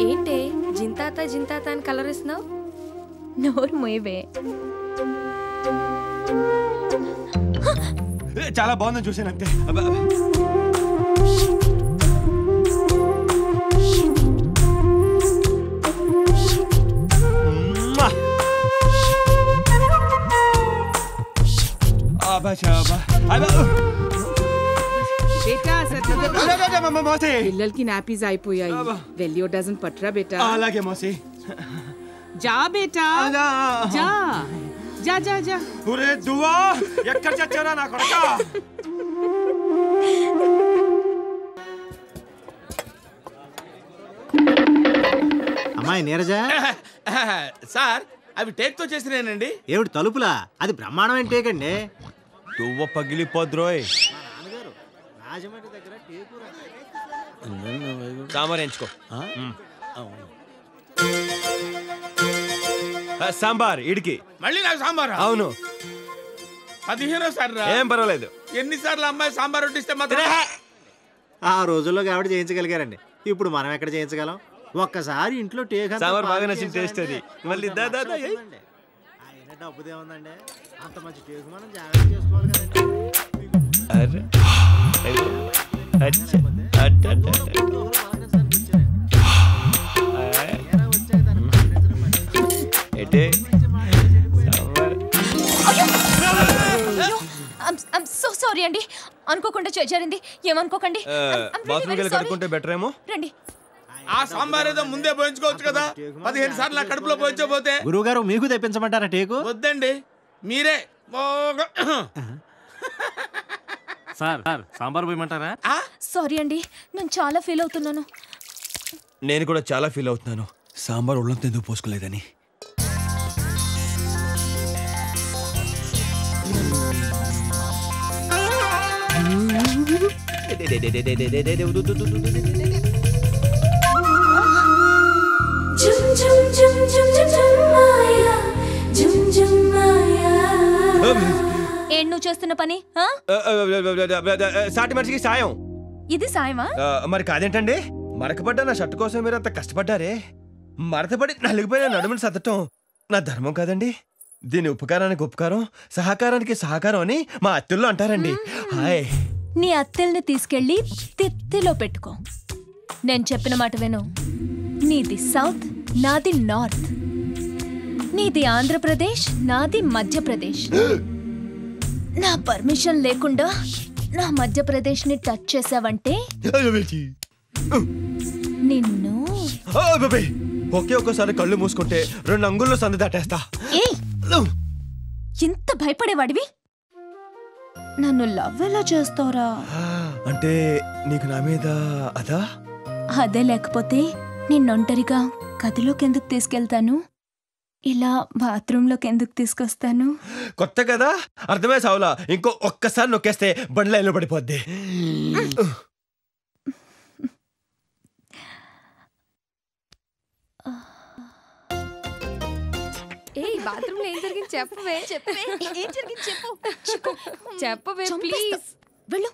ఏంటే జింతాత జింతాత అని కలర్ ఇస్తున్నావు? నోరు మోయవే. చాలా బాగుందని చూసాను అంతే. పిల్లలకి నాపీస్ అయిపోయాయి. వెళ్ళి ఓ డజన్ పట్రా బేటా. అలాగే మోసి. జా బేటా జా జా జా జా. ఒరే దువ్వా, ఎక్కడ చచ్చారా నా కొడుకా? అమ్మాయి నీరజా. సార్ అవి టేక్ తో చేసినేనండి. ఏమిటి తలుపులా? అది బ్రహ్మాండమైన టేక్ అండి. దువ్వ పగిలిపోద్రోయ్. రాజమండ్రి దగ్గర టేకు సాంబార్ ఎంచుకో. సాంబార్ ఇడికి. మళ్ళీ నాకు సాంబార్? అవును. 15 సార్లు. ఏం పర్వాలేదు. ఎన్నిసార్లు అమ్మాయి సాంబార్ వడ్డిస్తే మాత్రం? ఆ రోజుల్లో కాబట్టి చేయించగలిగారండి. ఇప్పుడు మనం ఎక్కడ చేయించగలం? ఒక్కసారి ఇంట్లో టేక్ సాంబార్ బాగా నచ్చిన టేస్ట్ అది. మళ్ళీ ఆయన డబ్బుదే ఉందండి. అంత మంచి టేకు మనం జాగ్రత్త చేసుకోవాలి కదండి. సో సారీ అండి, అనుకోకుండా జరిగింది. ఏమనుకోకండి. కడుక్కుంటే బెటర్ ఏమో. రండి. ఆ సాంబార్ ఏదో ముందే పోయించుకోవచ్చు కదా. 15 సార్లు కడుపులో పోయించబోతే. గురువు గారు మీకు తెప్పించమంటారా టేకు? వద్దండి, మీరే. సార్ సాంబార్ పోయమంటారా? సారీ అండి, నేను చాలా ఫీల్ అవుతున్నాను. నేను కూడా చాలా ఫీల్ అవుతున్నాను. సాంబార్ ఒళ్ళంతా ఎందుకు పోసుకోలేదని. ఏం నువ్వు చేస్తున్న పని? సాటి మనిషికి సాయం. ఇది సాయమా? మరి కాదేంటండి? మరకపడ్డా నా షర్టు కోసం మీరు అంత కష్టపడ్డారే. మరతపడి నలిగిపోయిన నడుముని సర్దటం నా ధర్మం కాదండి. దీని ఉపకారానికి ఉపకారం, సహకారానికి సహకారం అని మా అత్తల్లో అంటారండి. హాయ్. నీ అత్తల్ని తీసుకెళ్లి తిత్తిలో పెట్టుకో. నేను చెప్పిన మాట విను. నీది సౌత్, నాది నార్త్. నీది ఆంధ్రప్రదేశ్, నాది మధ్యప్రదేశ్. నా పర్మిషన్ లేకుండా నా మధ్యప్రదేశ్ ని టచ్ చేసావంటే నిన్ను ఒకే ఒక్కసారి కళ్ళు మూసుకుంటే 2 అంగుల్లో సందు దాటేస్తా. ఇంత భయపడేవాడివి నన్ను లవ్ ఎలా చేస్తావురా? అంటే నీకు నా మీద అదా? అదే లేకపోతే నిన్నొంటరిగా గదిలోకి ఎందుకు తీసుకెళ్తాను? ఇలా బాత్రూంలోకి ఎందుకు తీసుకొస్తాను? కొత్త కదా, అర్థమే సావులా. ఇంకో ఒక్కసారి నొక్కేస్తే బండ్ల ఇల్లు పడిపోద్ది. బాత్రూమ్ లో ఏం జరిగింది చెప్పవే. ఏం జరిగింది చెప్పు. చెప్పవే ప్లీజ్. వెళ్ళు.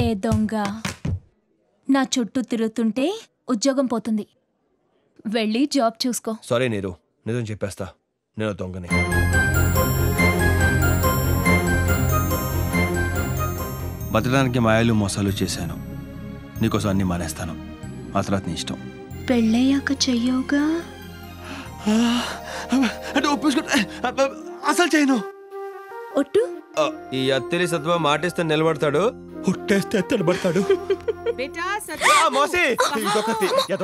ఏ దొంగ నా చుట్టూ తిరుగుతుంటే ఉద్యోగం పోతుంది. వెళ్ళి జాబ్ చూసుకో. సారీ నీరు, నిజం చెప్పేస్తా, నేను దొంగని. బతకడానికి మాయలు మోసాలు చేశాను. నీకోసం అన్ని మానేస్తాను. ఆ తర్వాత నీ ఇష్టం. పెళ్ళయ్యాక చెయ్యవుగా? అంటే ఒప్పించుకుంటా. అసలు చేయను. ఒట్టు. ఈ అత్తెలి సత్వ మాటేస్తే నిలబడతాడు, ఉట్టేస్తే ఎత్తడబడతాడు.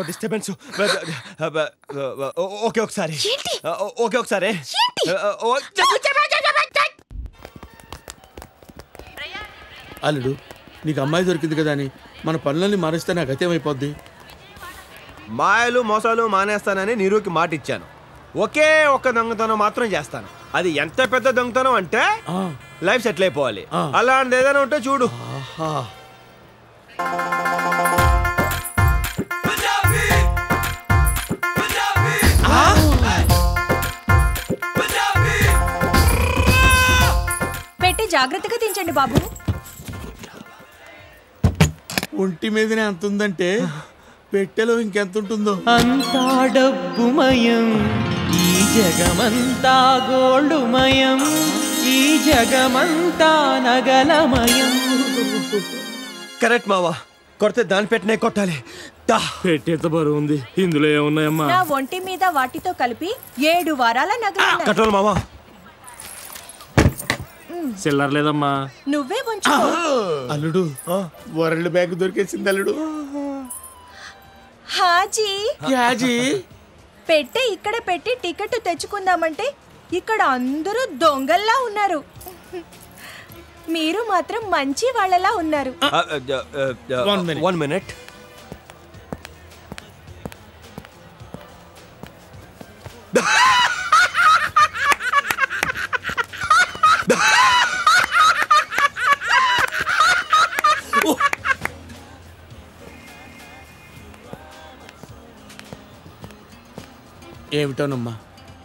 డిస్టర్బెన్స్. ఓకే ఒకసారి, ఓకే ఒకసారి. అల్లుడు, నీకు అమ్మాయి దొరికింది కదా అని మన పనులన్నీ మారిస్తే నాకు అతేమైపోద్ది. మాయలు మోసాలు మానేస్తానని నీరుకి మాట ఇచ్చాను. ఒకే ఒక్క దొంగతనం మాత్రం చేస్తాను. అది ఎంత పెద్ద దొంగతనం అంటే లైఫ్ సెటిల్ అయిపోవాలి. అలాంటిది ఏదైనా ఉంటే చూడు. పెట్టి జాగ్రత్తగా దించండి బాబు. ఒంటి మీదనే అంత ఉందంటే పెట్టెలో ఇంకెంత ఉంటుందో. అంతా డబ్బుమయం, ఈ జగమంతా గోల్డుమయం, ఈ జగమంతా నగలమయం. కరెక్ట్ మావా, కొడితే దాని పెట్టినే కొట్టాలి. పెట్టేంత బరువు ఉంది, ఇందులో ఏమున్నాయమ్మా? నా ఒంటి మీద వాటితో కలిపి 7 వారాల నగలు. కట్టాలి మావా. చిల్లర లేదమ్మా. నువ్వే ఉంచుకో. అల్లుడు వరల్డ్ బ్యాంక్ దొరికేసింది అల్లుడు. హాజీ యాజీ పెట్టే ఇక్కడ పెట్టి టికెట్ తెచ్చుకుందామంటే ఇక్కడ అందరూ దొంగల్లా ఉన్నారు. మీరు మాత్రం మంచి వాళ్ళలా ఉన్నారు. 1 minute. ఏమిటోనమ్మా,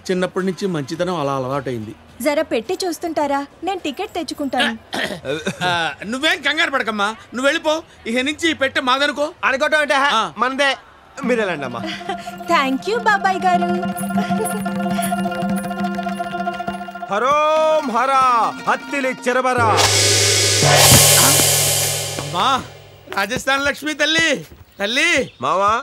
చిన్నప్పటి నుంచి మంచితనం అలా అలవాటైంది. జర పెట్టి చూస్తుంటారా? నేను టికెట్ తెచ్చుకుంటాను. నువ్వేం కంగారు పడకమ్మా, నువ్వు వెళ్ళిపో. ఇక నుంచి పెట్టే మాదనుకో. అనుకోవటం అంటే మనదే. మీరు వెళ్ళండి అమ్మా. థ్యాంక్ యూ బాబాయ్ గారు. హరోం హరా హత్తిలి చెరబరా. అమ్మా రాజస్థాన్ లక్ష్మి తల్లి తల్లి. మావా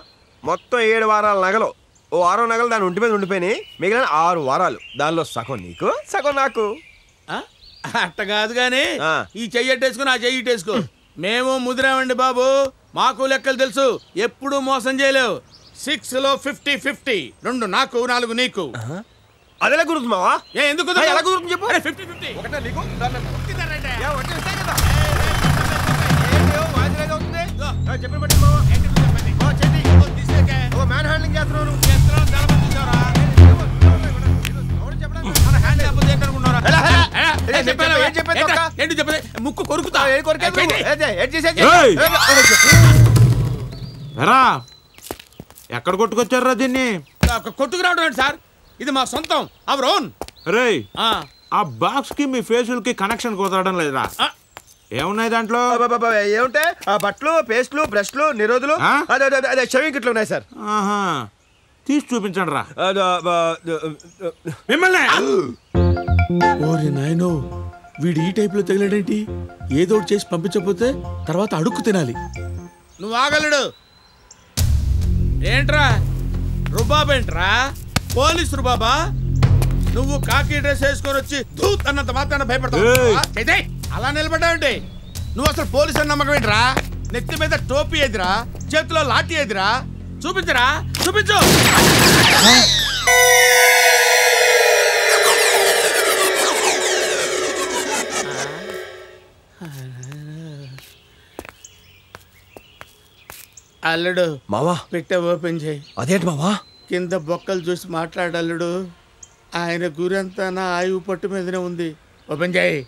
మొత్తం 7 వారాల నగలు. ఓ 6 నగలు దాని ఒంటి మీద ఉండిపోయినాయి. మిగిలిన 6 వారాలు. దానిలో సగం నీకు, సగం నాకు. అట్ట కాదు గాని ఈ చెయ్యట్టేసుకుని ఆ చెయ్యిటేసుకో. మేము ముదిరామండి బాబు, మాకు లెక్కలు తెలుసు. ఎప్పుడు మోసం చేయలేవు. 6లో 50-50. 2 నాకు 4 నీకు. అదేలా గుర్తు మావా? ఎందుకు ఎలా కుదురుతుంది చెప్పు. 50-50. ఒకటే నీకు చెప్పిన బట్టి మావా. మ్యాన్ హ్యాండ్లింగ్ చేస్తున్నాను. ముక్కు కొరుకుతా. ఎక్కడ కొట్టుకొచ్చారా దీన్ని? కొట్టుకురావడం ఏంటి సార్, ఇది మా సొంతం. Our own. రే ఆ బాక్స్ కి మీ ఫేసులకి కనెక్షన్ కుదరడం లేదురా. ఏమున్నాయి దాంట్లో? ఏముంటే బట్టలు, పేస్ట్లు, బ్రష్లు, నిరోధులు, అదే షవింగ్ కిట్లు ఉన్నాయి సార్. తీసి చూపించండి రా. మిమ్మల్ని ఓరి నాయనో, వీడు ఈ టైప్ లో తగిలాడేంటి? ఏదో చేసి పంపించకపోతే తర్వాత అడుక్కు తినాలి. నువ్వు ఆగలడు. ఏంట్రా రుబాబేంట్రా? పోలీస్ రుబాబా? నువ్వు కాకి డ్రెస్ వేసుకొని వచ్చి ధూత్ అన్నంత మాత్రాన భయపడతావు. అలా నిలబడ్డావంటే నువ్వు అసలు పోలీసు అని నమ్మకం ఏంట్రా? నెత్తి మీద టోపీ ఎదిరా, చేతిలో లాఠీ ఎదిరా. చూపించరా, చూపించు. అల్లుడు మావా పెట్టే ఓపెన్ చేయి. అదేంటి మావా? కింద బొక్కలు చూసి మాట్లాడల్లుడు. ఆయన గురంతా నా ఆయువు పట్టు మీదనే ఉంది. ఓపెన్ చేయి.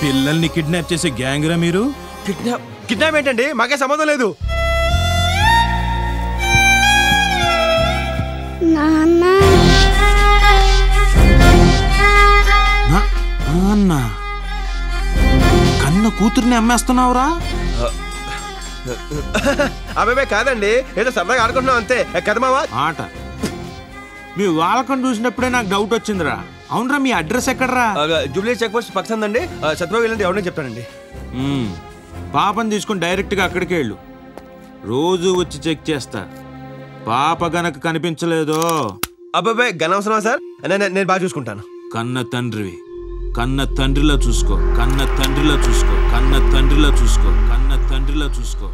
పిల్లల్ని కిడ్నాప్ చేసే గ్యాంగ్ రా మీరు? కిడ్నాప్ ఏంటండి? మాకే సంబంధం లేదు. కన్న కూతుర్ని అమ్మేస్తున్నావురా? అబ్బాయి కాదండి, ఏదో సరదాగా ఆడుకుంటున్నాం అంతే కదా మావా. ఆట మీ వాళ్ళకం చూసినప్పుడే నాకు డౌట్ వచ్చిందిరా. అవునరా, మీ అడ్రస్ ఎక్కడరా? జూబ్లీ చెక్ పోస్ట్ పక్కనండి. శత్రువు వెళ్ళండి, ఎవరైనా చెప్తానండి. పాపని తీసుకుని డైరెక్ట్గా అక్కడికి వెళ్ళు. రోజు వచ్చి చెక్ చేస్తా. పాప గనక కనిపించలేదో అబ్బాయి గనవసరమా సార్? నేను బాగా చూసుకుంటాను. కన్న తండ్రివి కన్న తండ్రిలా చూసుకో, కన్న తండ్రిలా చూసుకో, కన్న తండ్రిలా చూసుకో, కన్న తండ్రిలా చూసుకో.